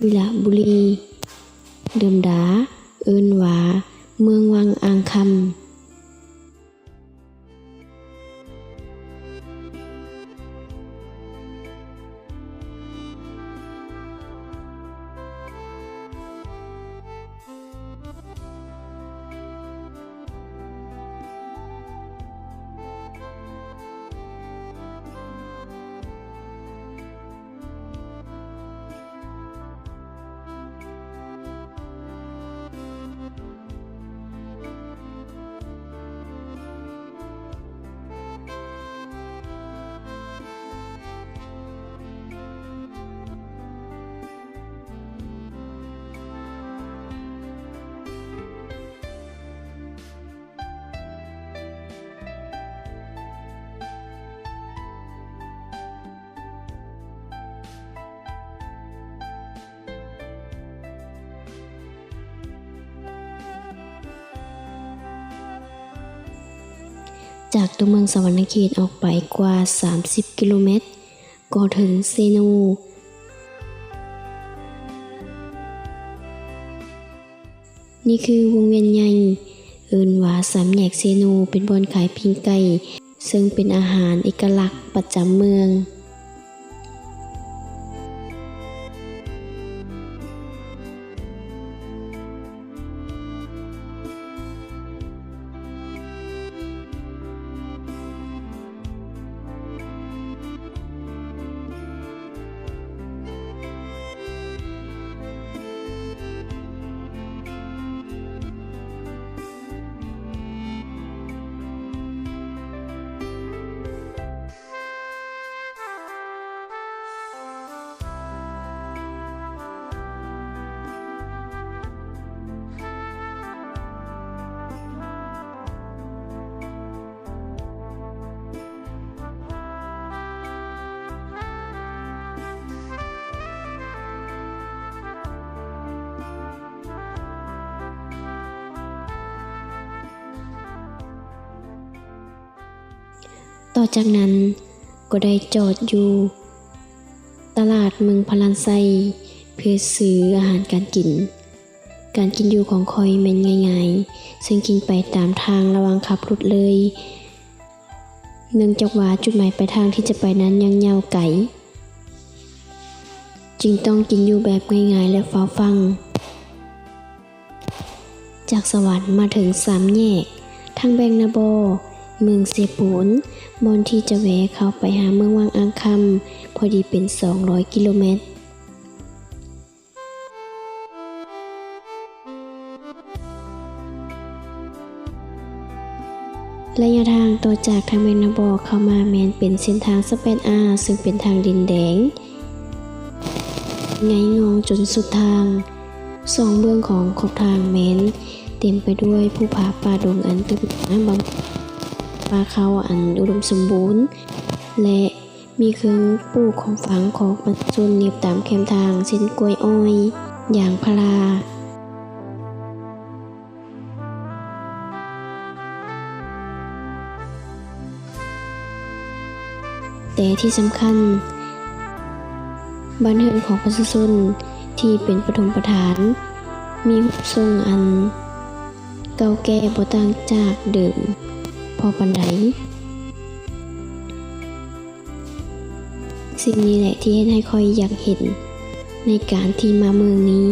วิระบุรีเดิมดาเอิ้นว่าเมืองวังอ่างคำจากตัวเมืองสวรรณเขตออกไปกว่า30กิโลเมตรก็ถึงเซโนนี่คือวงเวียนใหญ่เอิ้นว่าสามแยกเซโนเป็นบ่อนขายปิ้งไก่ซึ่งเป็นอาหารเอกลักษณ์ประจำเมืองต่อจากนั้นก็ได้จอดอยู่ตลาดเมืองพลันไซเพื่อซื้ออาหารการกินอยู่ของคอยแม่นง่ายๆซึ่งกินไปตามทางระหว่างขับรถเลยเนื่องจากว่าจุดหมายปลายทางที่จะไปนั้นยังยาวไกลจึงต้องกินอยู่แบบง่ายๆและเฝ้าฟังจากสวรรค์มาถึง3แยกทางแบงนาบอเมืองเซปูนบอนที่จะแวะเข้าไปหาเมืองวังอ่างคำพอดีเป็น200กิโลเมตรระยะทางต่อจากทางแมงนาบอเข้ามาแมนเป็นเส้นทางสเปนอาซึ่งเป็นทางดินแดงไงงองจนสุดทางสองเบื้องของขอบทางแมนเต็มไปด้วยภูผาป่าดงอันตึกหนาบำป่าเขาอันอุดมสมบูรณ์และมีเครื่องปลูกของฝังของประชาชนเนียบตามแคมทางเช่นกล้วยอ้อยยางพาราแต่ที่สำคัญบ้านเรือนของประชาชนที่เป็นปฐมฐานมีรูปทรงอันเก่าแก่บ่ต่างจากเดิมพอปานใดสิ่งนี้แหละที่ให้คอยอยากเห็นในการที่มาเมืองนี้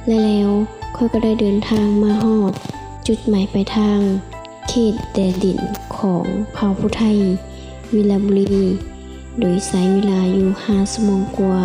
และแล้วข้อยก็ได้เดินทางมาฮอดจุดหมายปลายทางเขตแดนดินของเผ่าผู้ไทยวิลาบุรี โดยใช้เวลาอยู่5 ชั่วโมงกว่า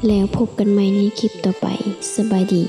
แล้วพบกันใหม่ในคลิปต่อไปสบายดี